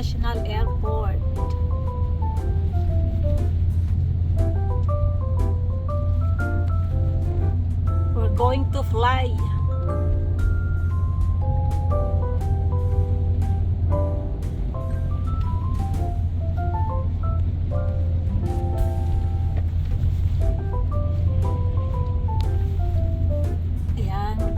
International Airport. We're going to fly.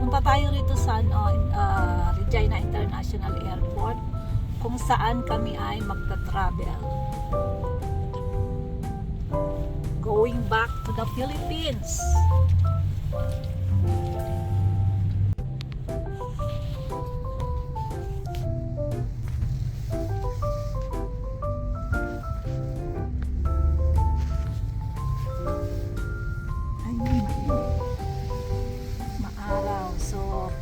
Punta tayo rito sa Regina International Airport kung saan kami ay magta-travel going back to the Philippines.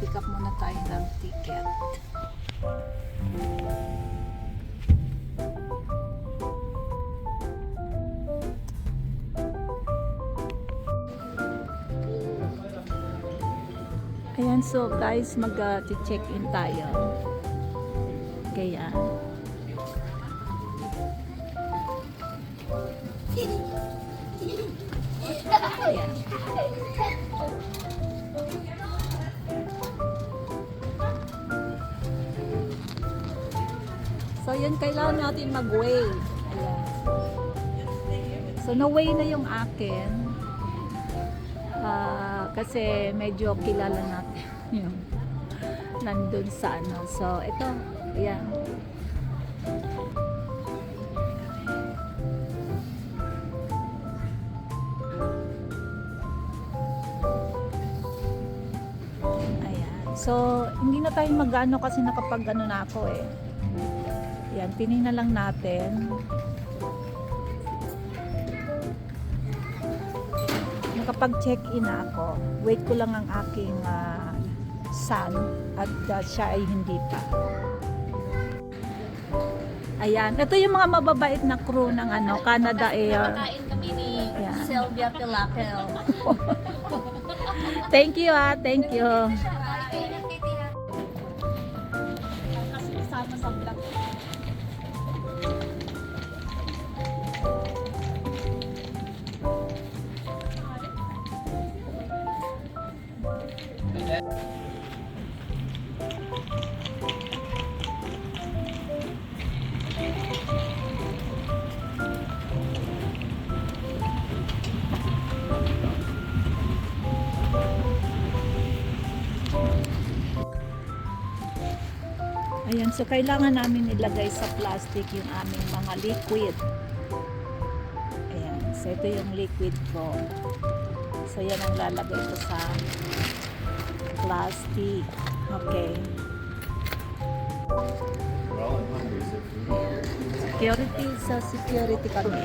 Pick up muna tayo ng ticket. Ayan, so guys, mag-check-in tayo. Kaya ayan. So, yun, kailangan natin mag-weigh. Ayan. So, na-weigh na yung akin. Kasi medyo kilala natin yung nandun sa ano. So, ito. Ayan. Ayan. So, hindi na tayo mag-ano kasi nakapag-ano na ako eh. Yan, tinignan lang natin. Nakapag-check-in na ako. Wait ko lang ang aking son at siya ay hindi pa. Ayan, ito yung mga mababait na crew ng Canada Air. Kakain kami ni Sylvia Pilakel. Thank you thank you. Kasi kasama sa vlog. Ayan, so kailangan namin ilagay sa plastic yung aming mga liquid. Ayan, so ito yung liquid ko. So yan ang lalagay ko sa plastic. Okay. Security, sa security kami.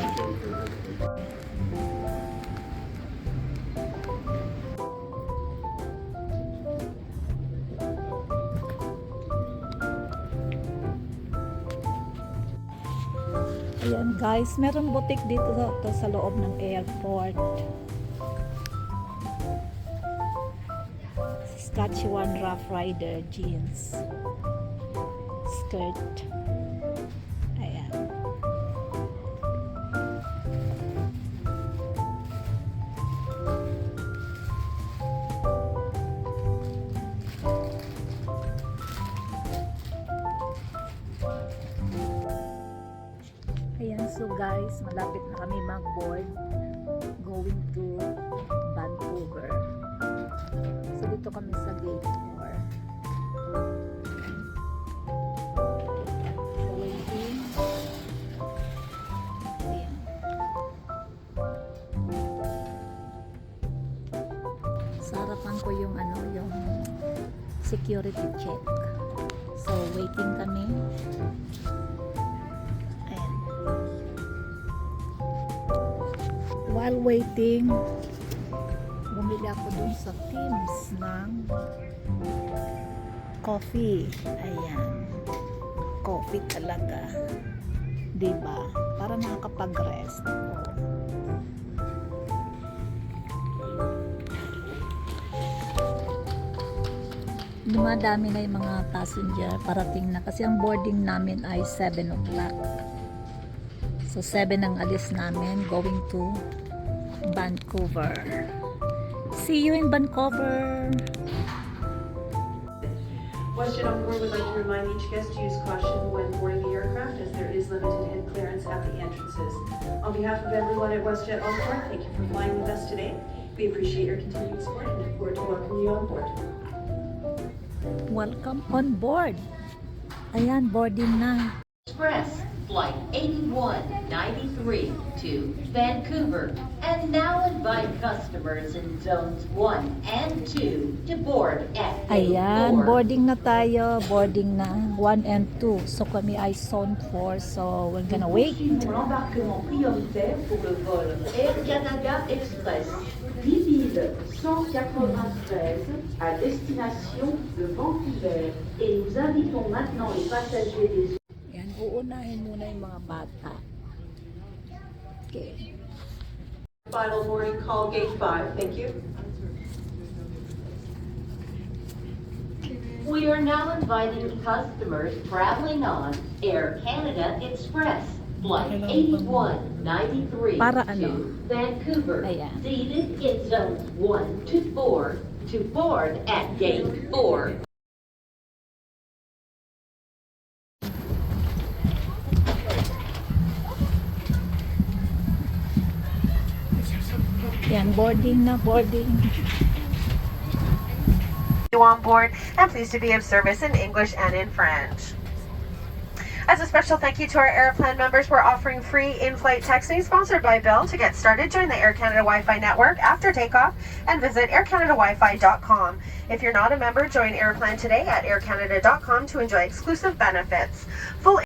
Ayan guys, meron boutique dito sa loob ng airport. Saskatchewan Rough Rider jeans skirt. Ayan. Ayan, so guys, malapit na kami mag-board going to Vancouver. So dito kami sa gate 4. So waiting. Ayan. Sa harapan ko yung yung security check. So waiting kami. While waiting, bumili ako dun sa Teams ng coffee. Ayan. Coffee talaga. Diba? Para nakakapag-rest. dumadami na yung mga passenger parating na kasi ang boarding namin ay 7 o'clock. So 7 ang alis namin going to Vancouver. See you in Vancouver. Question on board would like to remind each guest to use caution when boarding the aircraft, as there is limited head clearance at the entrances. On behalf of everyone at WestJet on board, thank you for flying with us today. We appreciate your continued support and look forward to welcoming you on board. Welcome on board. Ayan, boarding na. Express Flight 8193 to Vancouver, and now invite customers in zones 1 and 2 to board at gate Ayan, 4. boarding na tayo. Boarding na 1 and 2. So kami ay zone 4. So we're gonna wait. L'embarquement prioritaire pour le vol Air Canada Express 10193 à destination de Vancouver. Et nous invitons maintenant les passagers des Ayan, uunahin muna yung mga bata. Okay. Final boarding call, gate 5. Thank you. We are now inviting customers traveling on Air Canada Express Flight 8193 Para ano? to Vancouver, Ayan. seated in zones 1 to 4 to board at gate 4. Ayan, boarding na, boarding. You on board and pleased to be of service in English and in French. As a special thank you to our Airplan members, we're offering free in-flight texting sponsored by Bell. To get started, join the Air Canada Wi-Fi network after takeoff and visit aircanadawifi.com. If you're not a member, join Airplan today at aircanada.com to enjoy exclusive benefits. Full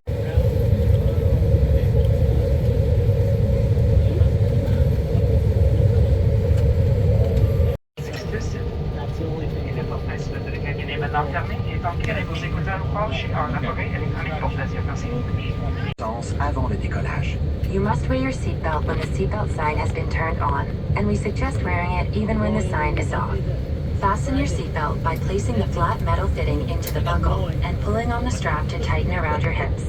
That's the only thing. Il n'est pas principe de gagner les maintenant fermées et enquérir vos écouteurs branchés en appareil électronique pour plaisir. Merci. Avant le décollage. You must wear your seatbelt when the seatbelt sign has been turned on, and we suggest wearing it even when the sign is off. Fasten your seatbelt by placing the flat metal fitting into the buckle and pulling on the strap to tighten around your hips.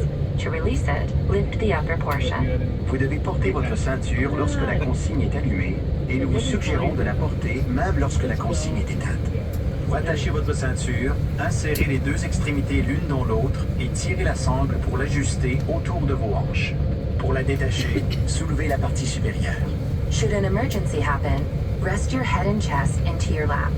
To release it, lift the upper portion. Vous devez porter votre ceinture lorsque la consigne est allumée et nous vous suggérons de la porter même lorsque la consigne est éteinte. Pour attacher votre ceinture, insérez les deux extrémités l'une dans l'autre et tirez la sangle pour l'ajuster autour de vos hanches. Pour la détacher, soulevez la partie supérieure. Should an emergency happen, rest your head and chest into your lap.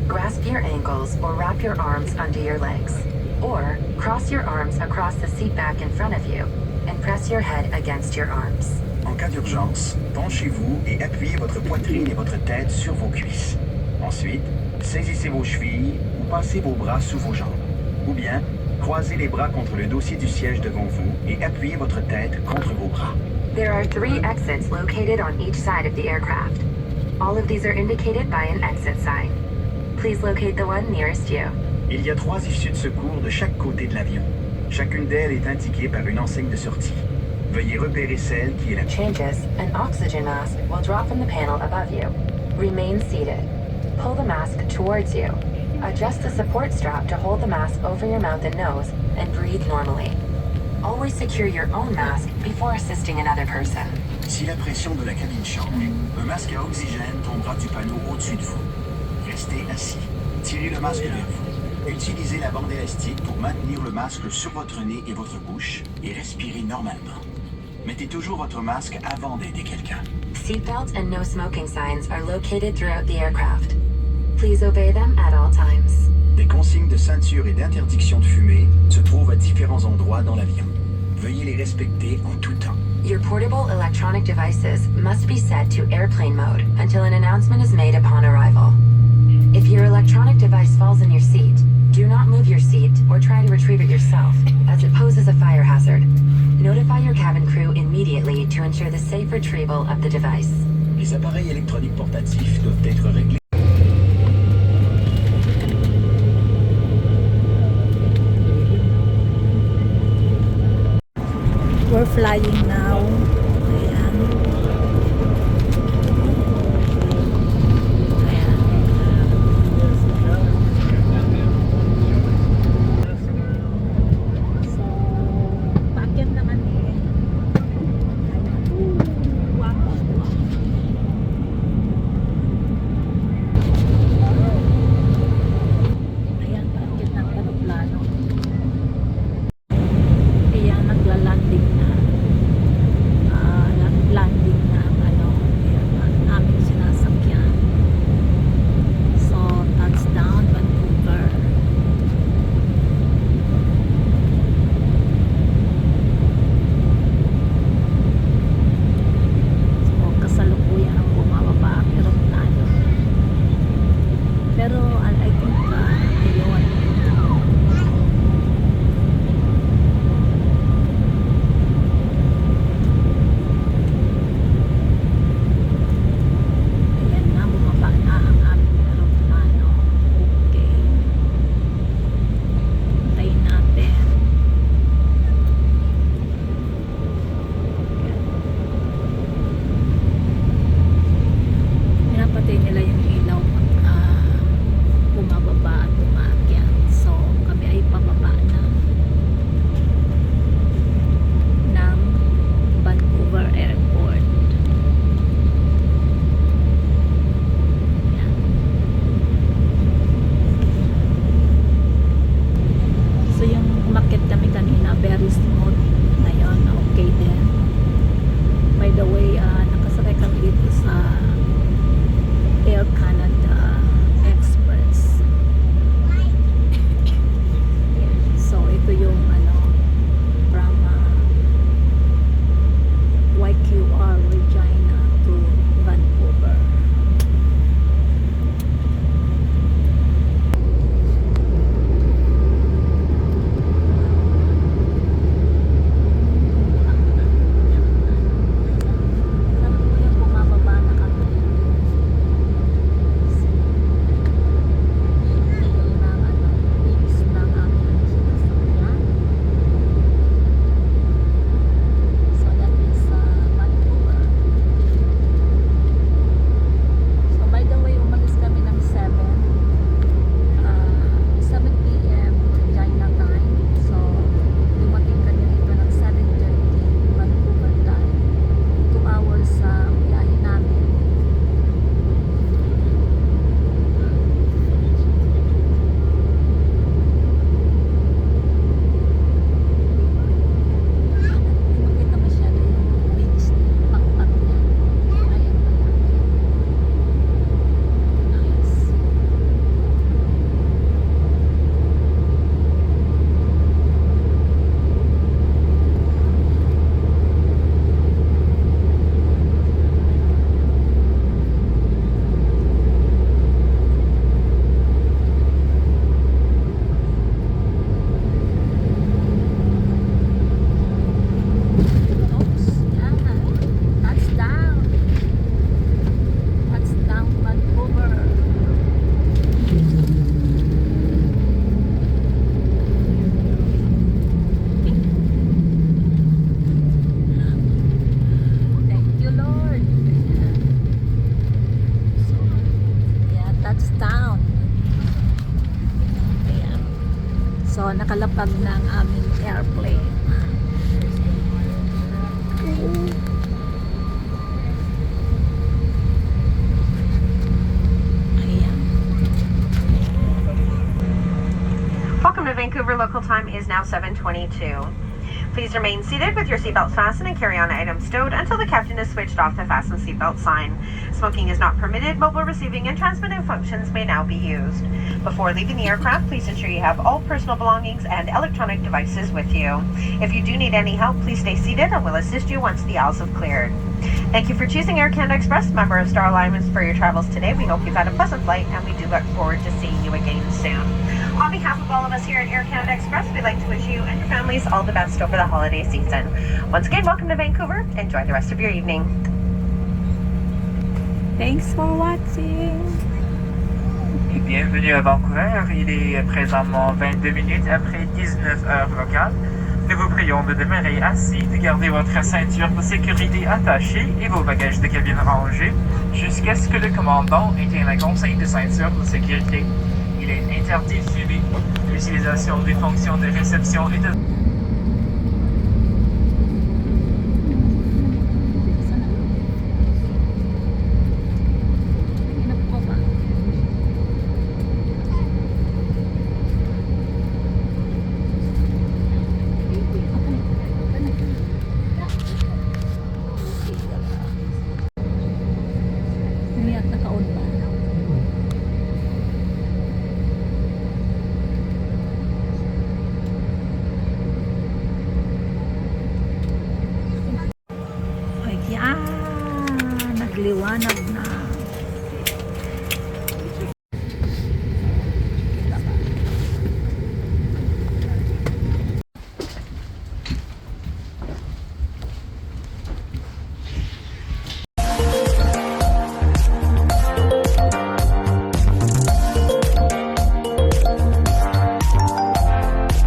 Grasp your ankles or wrap your arms under your legs. Or cross your arms across the seat back in front of you and press your head against your arms. En cas d'urgence, penchez-vous et appuyez votre poitrine et votre tête sur vos cuisses. Ensuite, saisissez vos chevilles ou passez vos bras sous vos jambes. Ou bien, croisez les bras contre le dossier du siège devant vous et appuyez votre tête contre vos bras. There are 3 exits located on each side of the aircraft. All of these are indicated by an exit sign. Please locate the one nearest you. Il y a 3 issues de secours de chaque côté de l'avion. Chacune d'elles est indiquée par une enseigne de sortie. Veuillez repérer celle qui est la Changes, an oxygen mask will drop from the panel above you. Remain seated. Pull the mask towards you. Adjust the support strap to hold the mask over your mouth and nose and breathe normally. Always secure your own mask before assisting another person. Si la pression de la cabine change, un masque à oxygène tombera du panneau au-dessus de vous. Restez assis. Tirez le masque vers vous. Utilisez la bande élastique pour maintenir le masque sur votre nez et votre bouche et respirez normalement. Mettez toujours votre masque avant d'aider quelqu'un. Seatbelt and no smoking signs are located throughout the aircraft. Please obey them at all times. Des consignes de ceinture et d'interdiction de fumer se trouvent à différents endroits dans l'avion. Veuillez les respecter en tout temps. Your portable electronic devices must be set to airplane mode until an announcement is made upon arrival. If your electronic device falls in your seat, do not move your seat or try to retrieve it yourself, as it poses a fire hazard. Notify your cabin crew immediately to ensure the safe retrieval of the device. Les appareils électroniques portatifs doivent être réglés. We're flying now. Ayan. Ayan. So, nakalapag na ang aming airplane. Ayan. Welcome to Vancouver. Local time is now 7:22. Please remain seated with your seatbelt fastened and carry-on items stowed until the captain has switched off the fasten seatbelt sign. Smoking is not permitted. Mobile receiving and transmitting functions may now be used. Before leaving the aircraft, please ensure you have all personal belongings and electronic devices with you. If you do need any help, please stay seated and we'll assist you once the aisles have cleared. Thank you for choosing Air Canada Express, member of Star Alliance, for your travels today. We hope you've had a pleasant flight and we do look forward to seeing you again soon. On behalf of all of us here at Air Canada Express, we'd like to wish you and your families all the best over the holiday season. Once again, welcome to Vancouver. Enjoy the rest of your evening. Thanks for watching. Bienvenue à Vancouver. Il est présentement 22 minutes après 19 heures locales. Nous vous prions de demeurer assis, de garder votre ceinture de sécurité attachée et vos bagages de cabine rangés jusqu'à ce que le commandant éteigne la consigne de ceinture de sécurité. Il est interdit de fumer. L'utilisation des fonctions de réception et de